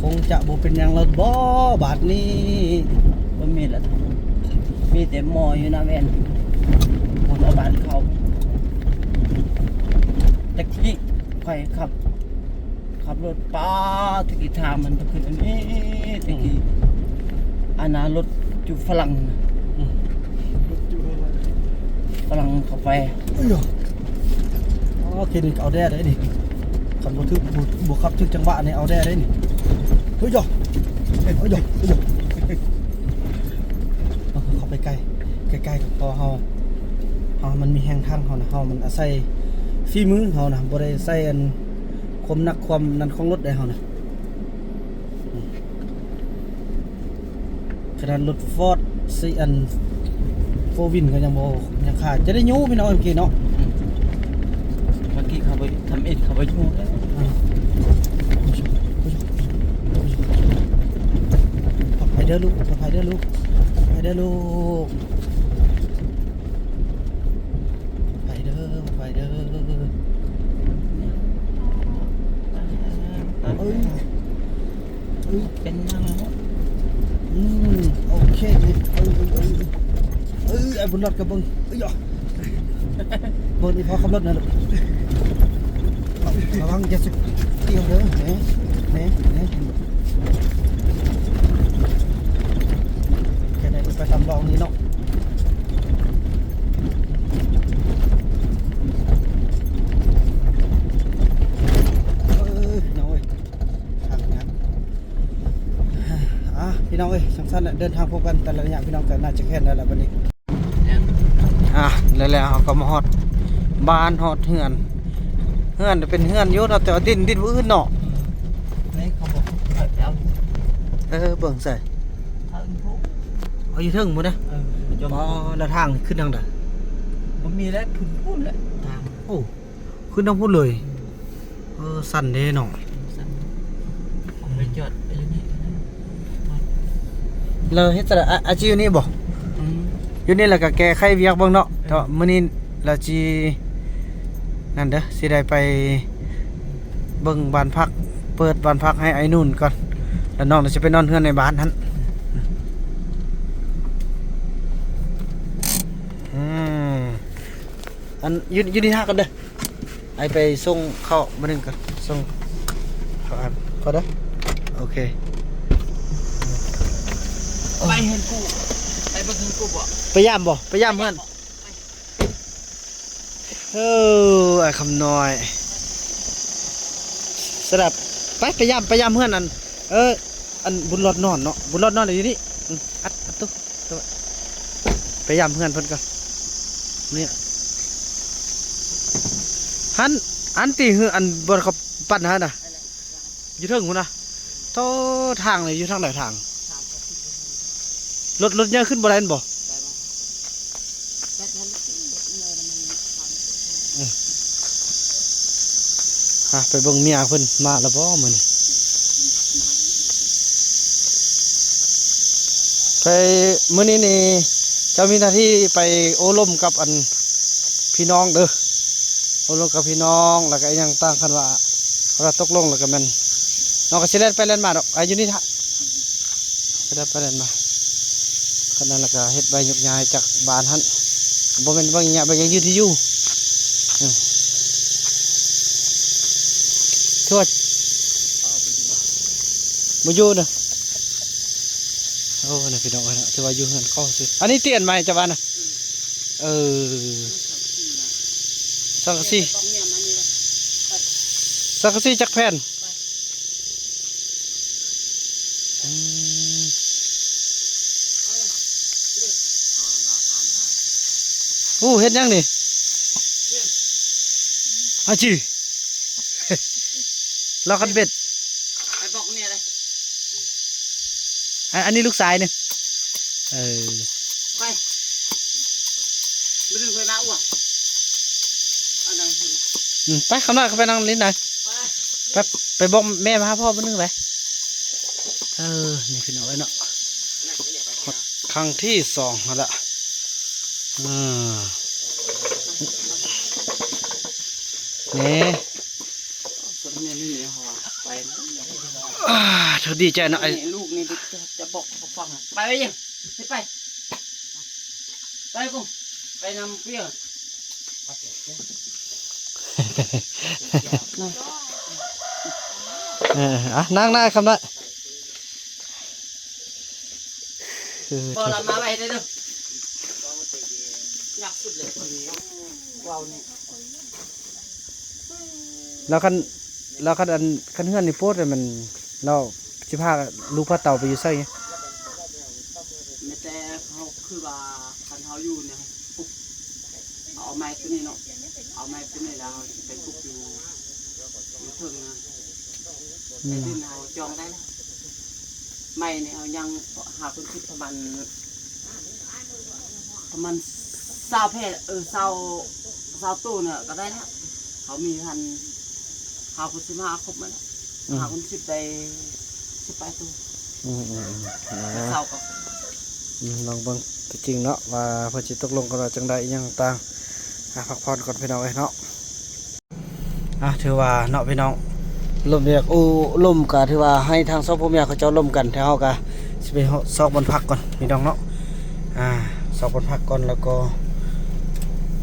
คงจะบ่เป็นหยังแล้วบ่บาดนี้ บ่มีละมีแต่หมออยู่หน้าแว่นคนเอาบ้านเขาตะกี้ใครขับรถป้าตะกี้ทางมันก็ขึ้นอันนี้ตะกี้อันนั้นรถจุฝรั่งฝรั่งเข้าไป เคนิกเอาแด้ได้นี่คันบ่ทึกบ่ขับทึกจังหวะนี่เอาแด้ได้นี่เฮ้ยจ่อเข้าไปใกล้กับพอเฮามันมีแห้งทางเฮานะเฮามันอาศัยฝีมือเฮานะบ่ได้ใส่อันความหนักความนั้นของรถได้เฮานะขนาดรถ Ford 4อัน4 Win ก็ยังขาดจะได้ยูพี่น้องเมื่อกี้เนาะ เมื่อกี้เขาไปทำเอ็ดเขาไปยุ่งเลย ไปเด้อลูกไปเด้อลูกไปเด้อเป็นยังไง โอเคไอ้บุญรอดกับเบิ้งย่อเบิ้งนี่พอขับรถนะลูกระวังจะสิเกี่ยวเด้อเนี่ยแค่ไหนไปตามลองนี้เนาะพี่น้องเอ้ยสั้นๆเดินทางพบกันแต่ละระยะพี่น้องก็น่าจะแค่นั้นแหละวันนี้แล้วเขาก็มาฮอดบ้านฮอดเฮือนเป็นเฮือนอยู่แต่ว่าดินอื่นเนาะ นี่เขาบอกเอา เบิ่งใส่เอาอยู่เทิงหมดนะแล้วทางขึ้นทางใด มันมีแล้วพุ่นพุ่นแล้วทาง โอ้ขึ้นทางพุ่นเลยสั่นเด้เนาะ ไปจอดไปอยู่นี่ เราเฮ็ดแต่อาชีพนี้บ่อยู่นี่แล้วก็แก้ไขเวียกเบิ่งเนาะแต่ว่ามื้อนี้เราสินั่นเด้อสิได้ไปเบิ่งบ้านพักเปิดบ้านพักให้ไอ้นุ่นก่อนแล้วน้องจะไปนอนเฮือนในบ้านนั้นอันอยู่นี่ฮะกันเด้อไอไปส่งเข้ามานึงกันส่งเข้าอันพอเด้อโอเค ไปเห็นกูไปเบิ่งเห็นกูบ่ ไปย่ามเพื่อนไอ้คำน้อยสลับไปย่ามเพื่อนอันอันบุญรอดนอนเนาะบุญรอดนอนอยู่นี่อัดตุ๊ไปย่ามเพื่อนเพิ่นก่อนเนี่ยอันตีคืออันบนเขาปั่นฮะน่ะอยู่เทิงพุ่นน่ะโตทางเลยอยู่ทางไหนทางรถเยอะขึ้นบ่ได้บ่ ไปเบิ่งเมียเพิ่นมาแล้วบ่มื้อนี้ไปมื้อนี้นี่เจ้ามีหน้าที่ไปโอ้ล้มกับอันพี่น้องเด้อโอ้ล้มกับพี่น้องแล้วก็อีหยังต่างกันว่าเราตกลงแล้วก็แม่นน้องก็สิเล่นไปเล่นมาดอกอายุนี่ฮะไปเล่นไปเล่นมาขนาดแล้วก็เฮ็ดใบยกย้ายจากบ้านหั่นบ่แม่นบางอย่างบางอย่างยืนที่อยู่ทั่วบ่อยู่เด้อโอ้น่ะพี่น้องเอ้ยถือว่าอยู่เฮือนเข้าสิอันนี้เตียนใหม่จ้ะบ้านน่ะสังกะสีสังกะสีจักแผ่นโอ้เฮ็ดยังนี่อาจี เราคันเบ็ด ไปบอกเนี่ยเลย อันนี้ลูกสายเนี่ยไปไม่ต้องไปมาอ้วนอันนั้น ไปคำนั้นเขาไปนั่งลิ้นไหน ไป ไปบอกแม่มาหาพ่อมานึ่งไปนี่พี่น้องไอ้เนาะครั้งที่2แล้วละนี่ ส่วนนี้นี่เขาไป เธอดีใจเนาะไอ้ ลูกนี่จะบอกเขาฟังไปไปยังไปกูไปนำเปรี้ยว นั่งได้คำนั้น พอเรามาไปได้ดูอยากสุดเลยว้าวนี่ แล้วคันอันคันเฮือนนี่โพดมันเราสิพาลูกพาเต่าไปอยู่ไสไง ไม่แต่เขาคือว่าคันเขาอยู่เนี่ยปุ๊บเอาไม้ตัวนี้เนาะเอาไม้ตัวนี้แล้วไปปุ๊บอยู่ถึงนะไอ้ดินเขาจองได้แล้วไม้เนี่ยเขายังหาพื้นที่ประมาณ20 แพร่20ตู้เนี่ยก็ได้แล้วเขามีพันหาคน15ครบมาแล้วหาคน10ได้18ตู้เศร้าก็ ลองเบิ่งจริงเนาะว่าเพิ่นสิตกลงกันว่าจังใดอีหยังต่างพักผ่อนก่อนพี่น้องเอ้ยเนาะถือว่าเนาะพี่น้องลมเรียกลมก็ถือว่าให้ทางสองพ่อแม่เขาเจ้าลมกันแถวเฮาก็สิไปซอกบนพักก่อนพี่น้องเนาะซอกบนพักก่อนแล้วก็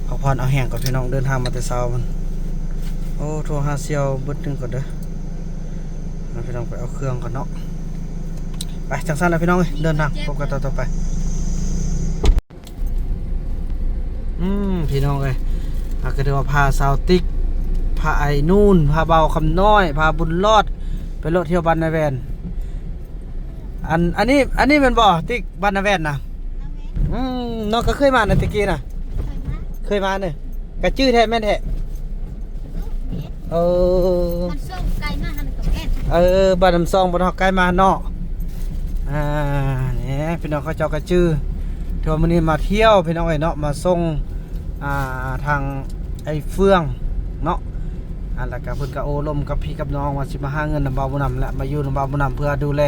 พักผ่อนเอาแห้งก่อนพี่น้องเดินทางมาแต่เช้ามันโทรหาเสี่ยวเบิดนึงก่อนเด้อพี่น้องไปเอาเครื่องก่อนเนาะไปจังซั่นแล้วพี่น้องเอ้ยเดินทางพบกันต่อไปพี่น้องเอ้ยก็ถือว่าพาสาวติ๊กพาไอ้นู่นพาเบาคำน้อยพาบุญรอดไปโลดเที่ยวบ้านนาแวนอันนี้มันบ่ติ๊กบ้านนาแวนนะน้องก็เคยมาในตะกี้น่ะเคยมาเนี่ยกระจื้อแท้แม่นแท้มันส่งไกลมากมันกับแอน บ้านน้ำซองบ้านฮอกใกล้มาเนาะเนี่ยพี่น้องเขาเจ้ากระจื้อเที่ยวมื้อนี้มาเที่ยวพี่น้องเอ้ยเนาะมาส่งทางไอ้เฟืองเนาะแล้วก็เพิ่นก็โอ้ลมกับพี่กับน้องว่าสิมาหาเงินนำบ่าวบุญนำและมาอยู่นำบ่าวบุญนำเพื่อดูแล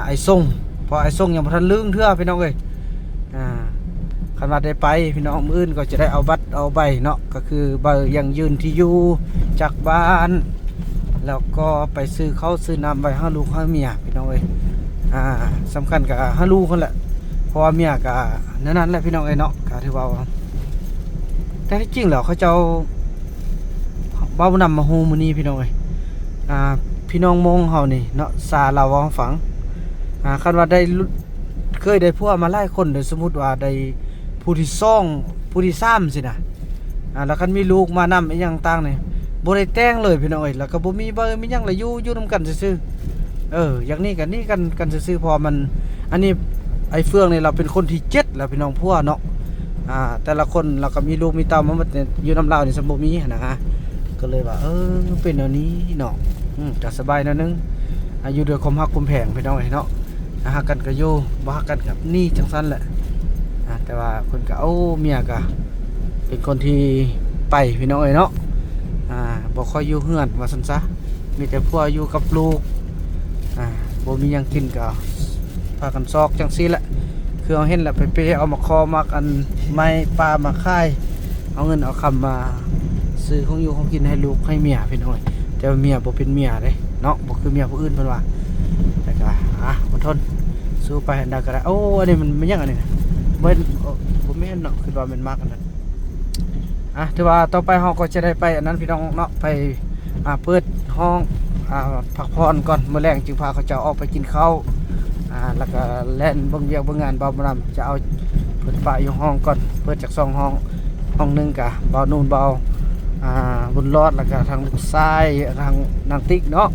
ไอ้ส่งเพราะไอ้ส่งยังบ่ทันลึงเทื่อพี่น้องเอ้ยคันว่าได้ไปพี่น้องมื้ออื่นก็จะได้เอาบัตรเอาใบเนาะก็คือใบยังยืนที่อยู่จากบ้านแล้วก็ไปซื้อข้าวซื้อน้ำใบให้ลูกให้เมียพี่น้องเอ้ยสำคัญก็ให้ลูกคนแหละเพราะว่าเมียก็นั้นแหละพี่น้องเอ้ยเนาะก็ถือว่าแต่ที่จริงแล้วเขาเจ้าบ่าวนำมาโฮมื้อนี้พี่น้องเอ้ยพี่น้องมงเฮานี่เนาะซาลาวองฝังคันว่าได้เคยได้ผัวมาหลายคนโดยสมมุติว่าได้ผู้ที่2ผู้ที่3สินะแล้วคันมีลูกมานำอีหยังต่างนี่บ่ได้แต่งเลยพี่น้องเอ้ยแล้วก็บ่มีเบอร์มีหยังเลยอยู่นำกันซื่อๆอย่างนี้กันนี่กันซื่อๆพอมันอันนี้ไอ้เฟืองนี่เราเป็นคนที่7แล้วพี่น้องผัวเนาะแต่ละคนเราก็มีลูกมีเต้ามาอยู่นำเรานี่สมบ่มีนะฮะก็เลยว่าเป็นแนวนี้เนาะจะสบายนะนึงอยู่ด้วยความฮักความแพงพี่น้องเนาะฮักกันก็อยู่บ่ฮักกันกับนี่จังซั่นแหละแต่ว่าคนก็เมียก็เป็นคนที่ไปพี่น้องเนาะ บ่ค่อยอยู่เฮือนว่าซั่นซะมีแต่ผัวอยู่กับลูกบ่มีหยังกินก็พากันซอกจังซี่แหละคือเอาเห็นแหละไปเอามาคอมักอันไม้ปลามาค่ายเอาเงินเอาคำมาซื้อของอยู่ของกินให้ลูกให้เมียพี่น้อยแต่ว่าเมียบ่เป็นเมียเด้เนาะบ่คือเมียผู้อื่นเพิ่นว่าแต่ก็อดทนสู้ไปอันใดก็ได้โอ้อันนี้มันยังอันนี้นะบ่แม่นเนาะคือว่ามันมากอันนั้นถือว่าต่อไปเฮาก็จะได้ไปอันนั้นพี่น้องเนาะไปเปิดห้องพักผ่อนก่อนมื้อแรงจึงพาเขาเจ้าออกไปกินข้าวแล้วก็แล่นเบิ่งเวียกเบิ่งงานเบาบ่นำจะเอาเปิดป้ายอยู่ห้องก่อนเปิดจาก2ห้องนึงก็เบานูนเบาบุญรอดแล้วก็ทางลูกชายทางนางติ๊กเนาะ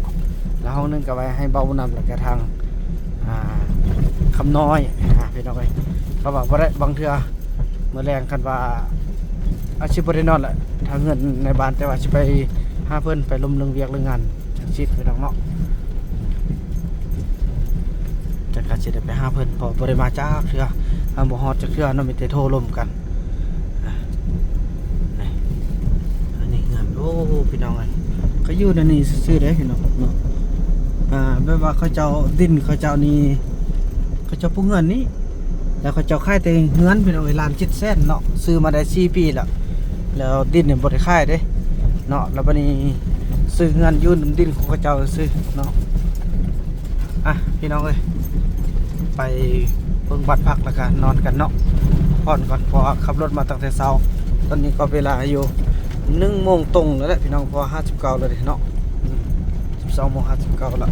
แล้วห้องนึงก็ไว้ให้เบาบ่นำแล้วก็ทางคำน้อยพี่น้องเอ้ยเพราะว่าบ่ได้บางเทื่อมื้อแรงคันว่าอาชีพบ่ได้นอนแหละทางเงินในบ้านแต่ว่าสิไปหาเพิ่นไปลมเรื่องเวียกเรื่องงานจังซี่พี่น้องเนาะจักก็สิได้ไปหาเพิ่นพอบ่ได้มาจักเทื่อบ่ฮอดจักเทื่อเนาะมีแต่โทรลมกันนี่อันนี้งานโอ้พี่น้องเอ้ยก็อยู่ในนี้ซื่อๆเด้พี่น้องเนาะแบบว่าเขาเจ้าดินเขาเจ้านี่เขาเจ้าผู้เงินนี่แล้วเขาเจ้าค่ายแต่เฮือนพี่น้องล้าน7แสนเนาะซื้อมาได้4ปีแล้วดินเนี่ยบ่ได้ค่ายเด้เนาะแล้วบัดนี้ซื้อเฮือนอยู่ดินของเขาเจ้าซื้อเนาะพี่น้องเอ้ยไปเบิ่งบัดพักแล้วก็นอนกันเนาะผ่อนก่อนเพราะขับรถมาตั้งแต่เช้าตอนนี้ก็เวลาอยู่1 โมงตรงแล้วแหละพี่น้องพอ59แล้วเนาะ12:59แล้ว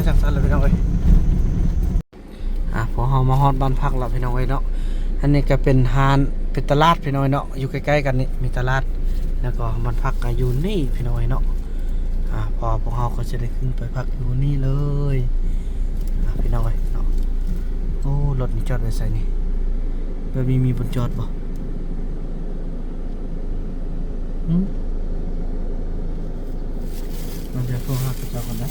จังซั่นแล้วพี่น้องเอ้ยพอเฮามาฮอดบ้านพักแล้วพี่น้องเอ้ยเนาะอันนี้ก็เป็นฮานเป็นตลาดพี่น้องเนาะอยู่ใกล้ๆกันนี่มีตลาดแล้วก็บ้านพักก็อยู่นี่พี่น้องเนาะพอพวกเฮาก็จะได้ขึ้นไปพักอยู่นี่เลยพี่น้องเนาะโอ้รถนี่จอดไว้ใส่นี่แบบมีบนจอดบ่มันจะพวกเฮาเขาเจ้ากันได้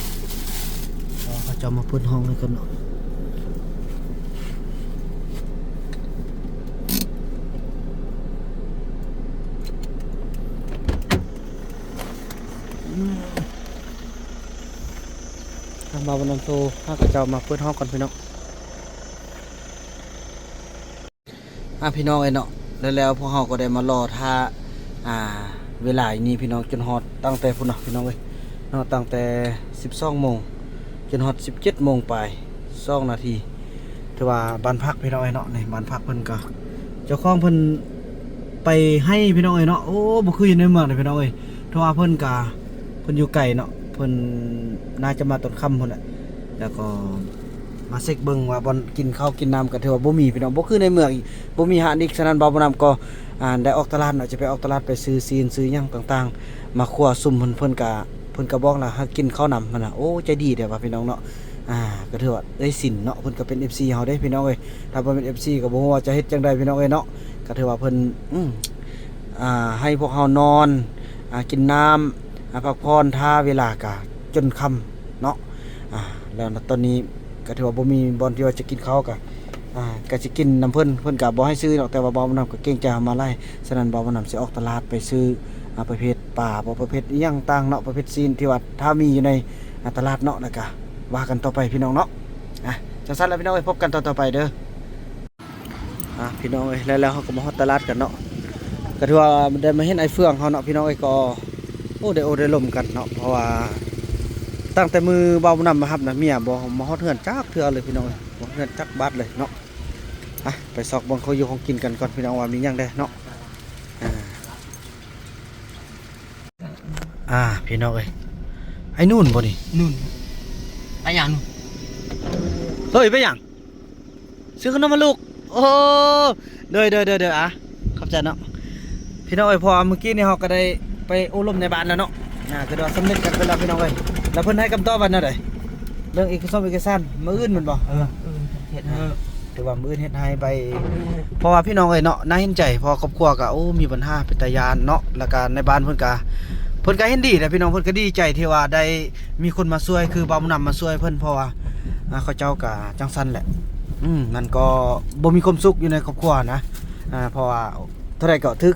เขาเจ้ามาเปิดห้องให้กันเนาะมาวันนั้นโตถ้ากระเจ้ามาเปิดห้องก่อนพี่น้องพี่น้องเนาะแล้วพวกเราก็ได้มารอท่าเวลาอย่างนี้พี่น้องจนฮอดตั้งแต่พุ่นเนาะพี่น้องเนาะตั้งแต่12 โมงจนฮอด17 โมงไป2 นาทีถือว่าบ้านพักพี่น้องเนาะนี่บ้านพักเพิ่นก็เจ้าของเพิ่นไปให้พี่น้องเนาะโอ้บ่คืออยู่ในเมืองเลยพี่น้องเพราะว่าเพิ่นอยู่ไกลเนาะเพิ่นน่าจะมาตอนค่ำพุ่นแหละแล้วก็มาเช็คเบิ่งว่าบ่อนกินข้าวกินน้ำก็ถือว่าบ่มีพี่น้องบ่คือในเมืองอีกบ่มีหาอีกฉะนั้นบ่นำก็ได้ออกตลาดเนาะจะไปออกตลาดไปซื้อซีนซื้อหยังต่างๆมาคั่วซุ่มเพิ่นก็บอกล่ะหากินข้าวน้ำมันน่ะโอ้ใจดีเด้อว่าพี่น้องเนาะก็ถือว่าได้สินเนาะเพิ่นก็เป็น FC เฮาเด้พี่น้องถ้าบ่เป็น FC ก็บ่ฮู้ว่าจะเฮ็ดจังได๋พี่น้องเนาะก็ถือว่าเพิ่นให้พวกเฮานอนกินน้ำพักผ่อนท่าเวลากะจนค่ำเนาะแล้วตอนนี้ก็ถือว่าบ่มีบอนที่ว่าจะกินข้าวก็สิกินน้ำเพิ่นก็บ่ให้ซื้อหรอกแต่ว่าบ่าวนำก็เกรงใจมาไล่ฉะนั้นบ่าวนำสิออกตลาดไปซื้อประเภทป่าบ่ประเภทอีหยังต่างเนาะประเภทซีนที่ว่าถ้ามีอยู่ในตลาดเนาะแล้วก็ว่ากันต่อไปพี่น้องเนาะจังซั่นแล้วพี่น้องพบกันต่อไปเด้อพี่น้องแล้วเฮาก็มาฮอดตลาดกันเนาะก็ถือว่าได้มาเห็นไอ้เฟืองเฮาเนาะพี่น้องก็ได้ลมกันเนาะเพราะว่าตั้งแต่มือเบานำมาครับนะเมียบ่มาฮอดเฮือนจักเทื่อเลยพี่น้องบ่เฮือนจักบาดเลยเนาะไปซอกบังเขาอยู่ของกินกันก่อนพี่น้องว่ามีหยังได้เนาะพี่น้องไอ้นู่นบ่นี่ นู่นไปอย่างนู่น เฮ้ยไปหยังซื้อขนมมาลูกโอ้เด้อขอบใจเนาะพี่น้องพอเมื่อกี้นี่เฮาก็ได้ไปอบรมในบ้านแล้วเนาะก็ได้สำนึกกันไปแล้วพี่น้องแล้วเพิ่นให้คำตอบว่าแนวใดเรื่องเอกสารมื้ออื่นแม่นบ่เฮ็ดให้ถือว่ามื้ออื่นเฮ็ดให้ไปเพราะว่าพี่น้องเนาะน่าเห็นใจพอครอบครัวก็มีปัญหาเป็นตายานเนาะแล้วก็ในบ้านเพิ่นก็เห็นดีแต่พี่น้องเพิ่นก็ดีใจที่ว่าได้มีคนมาช่วยคือบ่าวนำมาช่วยเพิ่นเพราะว่าเขาเจ้าก็จังซั่นแหละมันก็บ่มีความสุขอยู่ในครอบครัวนะเพราะว่าเท่าไหร่ก็ถึ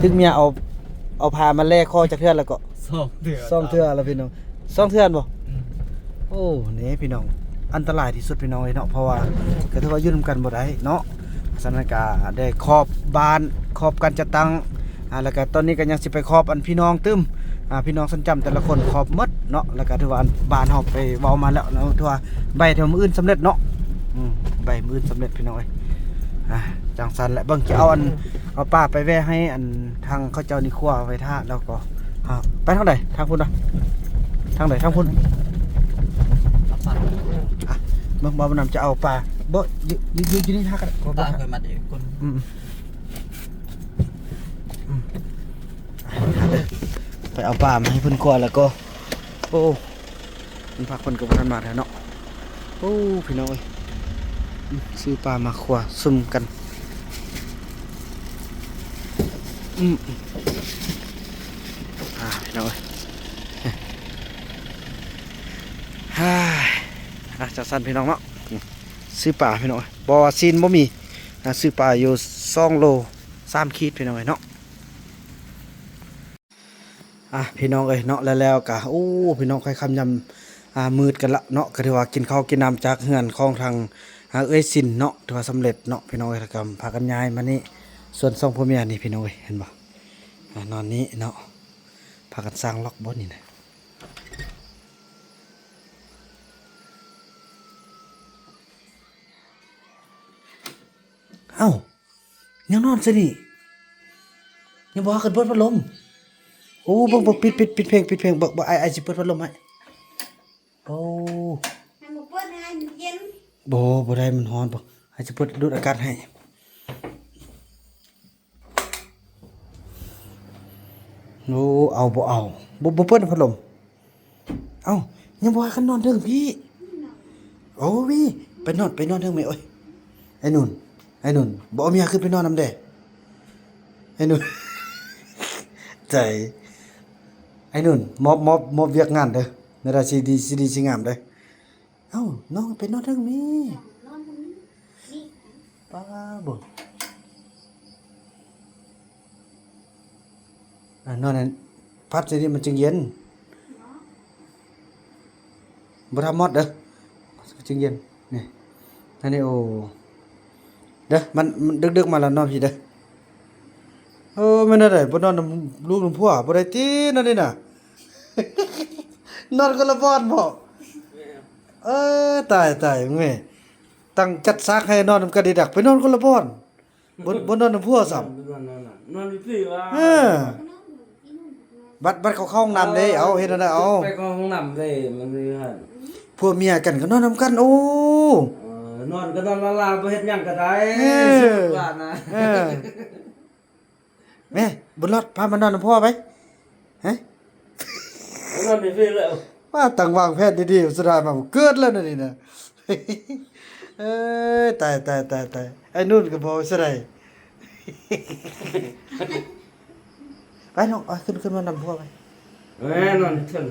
กเมียเอา เอาผ้ามาแลกคอจากเทือนแล้วก็ 2 เดือน ซ่องเทือแล้วพี่น้องซ่องเทือนบ่โอ้นี่พี่น้องอันตรายที่สุดพี่น้องเลยเนาะเพราะว่าก็ถือว่าอยู่นำกันบ่ได้เนาะสถานการณ์ได้ครอบบ้านครอบกันจะตั้งแล้วก็ตอนนี้ก็ยังสิไปครอบอันพี่น้องตึมพี่น้องสันจำแต่ละคนครอบหมดเนาะแล้วก็ถือว่าอันบ้านเฮาไปเว้ามาแล้วเนาะถือว่าใบเท่ามื้ออื่นสำเร็จเนาะใบมื้ออื่นสำเร็จพี่น้องเอ้ยจังสันแหละเบิ่งสิเอาป้าไปแว่ให้อันทางเขาเจ้านี่ครัวไว้ท่าแล้วก็ไปทางใดทางพุ่นทางไหนทางพุ่นเบิ่งบ่นำจะเอาปลาบ่อยู่นี่ท่ากันบ่ ตาเคยมาเด็กคน ไปเอาปลามาให้เพิ่นก่อนแล้วก็โอ้มันพาคนก็บ่ทันมาแล้วเนาะโอ้พี่น้องเอ้ยซื้อปลามาคั่วซุ่มกันพี่น้องเอ้ยจัดสั้นพี่น้องเนาะซื้อปลาพี่น้องบ่ว่าซีนบ่มีซื้อปลาอยู่2 โล 3 ขีดพี่น้องเนาะพี่น้องเอ้ยเนาะแล้วก็โอ้พี่น้องค่อยคำยำมืดกันละเนาะก็ถือว่ากินข้าวกินน้ำจากเฮือนของทางเอ้ยสินเนาะถือว่าสำเร็จเนาะพี่น้องเอ้ยก็พากันย้ายมานี่ส่วน2พ่อเมียนี่พี่น้องเอ้ยเห็นบ่นอนนี้เนาะพากันสร้างล็อกบ่นี่นะเอ้ายังนอนซะนี่ยังบ่ขึ้นเปิดพัดลมโอ้บ่ปิดเพลงบ่ไอ้สิเปิดพัดลมให้โอ้ ให้มันเปิดให้มันเย็น บ่ได้มันร้อนบ่ไอ้สิเปิดดูดอากาศให้โอ้เอาบ่เปิดพัดลมเอ้ายังบ่ให้กันนอนเถิงพี่โอ้พี่ไปนอนเถิงแม่โอ้ยไอ้นุ่นบ่เอาเมียขึ้นไปนอนนำเด้ไอ้นุ่น ใจไอ้นุ่นมอบเวียกงานเด้อในราชีดีสิงามเด้อเอ้าน้องไปนอนเถิงแม่ นอนตรงนี้นี่ ป้าบ่นอนนั้นพัดสิมันจึงเย็นบ่ทำมอดเด้อจึงเย็นนี่อันนี้โอ้เด้อมันดึกๆมาแล้วนอนพี่เด้อมันได้บ่นอนนำลูกนำผัวบ่ได้ตินั่นนี่น่ะ นอนคนละบ่อนบ่ตายแม่ตั้งจัดซากให้นอนนำกันดีดักไปนอนคนละบ่อนบ่นอนนำผัวซ้ำ นอนอยู่ที่ว่า บัดเขาเข้าห้องน้ำเด้เอาเฮ็ดนั่นน่ะเอา ไปเข้าห้องน้ำได้มันคือหั่น ผัวเมียกันก็นอนนำกันโอ้ นอนก็นอนลาบ่เฮ็ดหยังก็ได้สุดว่านะ แม่บุญรอดพามานอนนำพ่อไปฮะ นอนอยู่ที่แล้ว ว่าตั้งวางแผนดีๆสุดท้ายมาเกิดแล้วนี่นะ ตายไอ้นู่นก็บ่ซะได้ ไปน้องขึ้นมานำพ่อไป นอนเทิง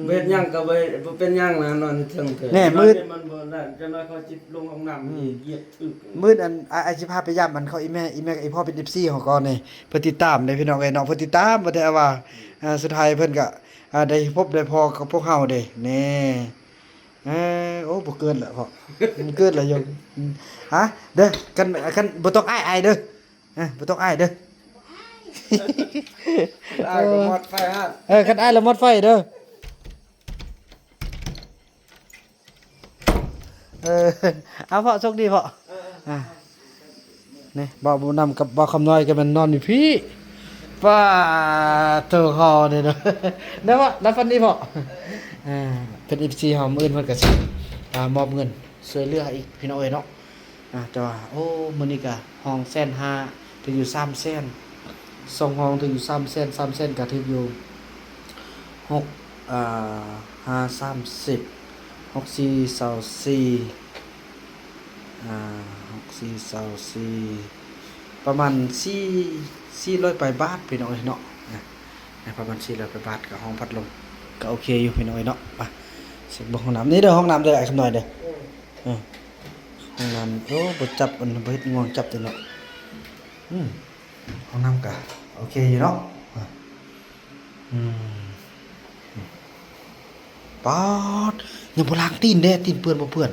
เฮ็ดหยังก็บ่เป็นหยังนะนอนเทิงเถิดมันบ่นั่นจะน้อยเขาจิตลงห้องน้ำเหยียบถึก มื้ออันอาสิพาไปย่ำมันเขาอีแม่กับอีพ่อเป็น FC ของก่อนนี่เพิ่นติดตามได้พี่น้องเอ้ยน้องเพิ่นติดตามบ่ได้ว่าสุดท้ายเพิ่นก็ได้พบได้พอกับพวกเฮาเด้แน่โอ้บ่เกินแล้วพ่อมันเกินแล้วยังฮะเด้อกันบ่ต้องอ้ายเด้อบ่ต้องอ้ายเด้อ อ้ายก็หมดไฟฮะ คันอ้ายละหมดไฟเด้อเอาพ่อโชคดีพ่อนี่บ่าวบุญนำกับบ่าวคำน้อยก็มันนอนอยู่พี่ป้าเธอคอเนี่ยเนาะได้ป่ะรับฟันดีพ่อเป็น FC เฮามื้ออื่นเพิ่นก็สิมอบเงินช่วยเหลืออีกพี่น้องเอ้ยเนาะแต่ว่าโอ้มื้อนี้ก็ห้อง150,000ถึงอยู่300,000 2ห้องถึงอยู่300,000ก็ถึงอยู่6 5 30 6 4 24 6 4 24ประมาณ400 บาทพี่น้องเอ้ยเนาะประมาณ400 บาทกับห้องพัดลมก็โอเคอยู่พี่น้องเอ้ยเนาะไปเช็คห้องน้ำนี่เด้อห้องน้ำเด้อไอ้คำหน่อยเด้อห้องน้ำโอ้บ่จับบ่เฮ็ดง่วงจับเด้อเนาะห้องน้ำก็โอ โอเคอยู่เนาะอืมป๊อดยังบ่ล้างตีนเด้ตีนเปื้อนบ่เปื้อน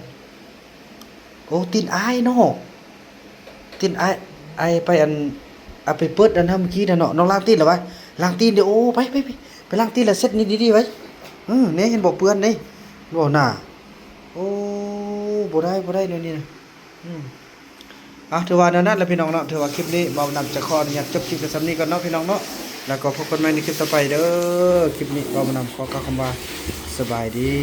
โอ้ตีนอายเนาะตีนอายไปอันเอาไปเปิดอันนั้นเมื่อกี้น่ะเนาะน้องล้างตีนเหรอวะล้างตีนเดี๋ยวโอ้ไปล้างตีนแล้วเซ็ตนี่ดีๆไว้นี่เห็นบ่เปื้อนนี่บ่น่าโอ้บ่ได้เดี๋ยวนี้นะถือว่านั้นแหละพี่น้องเนาะถือว่าคลิปนี้เบานำจะขออนุญาตจบคลิปแต่สำนี้ก่อนเนาะพี่น้องเนาะแล้วก็พบกันใหม่ในคลิปต่อไปเด้อคลิปนี้เบานำขอกล่าวคำว่าสบายดี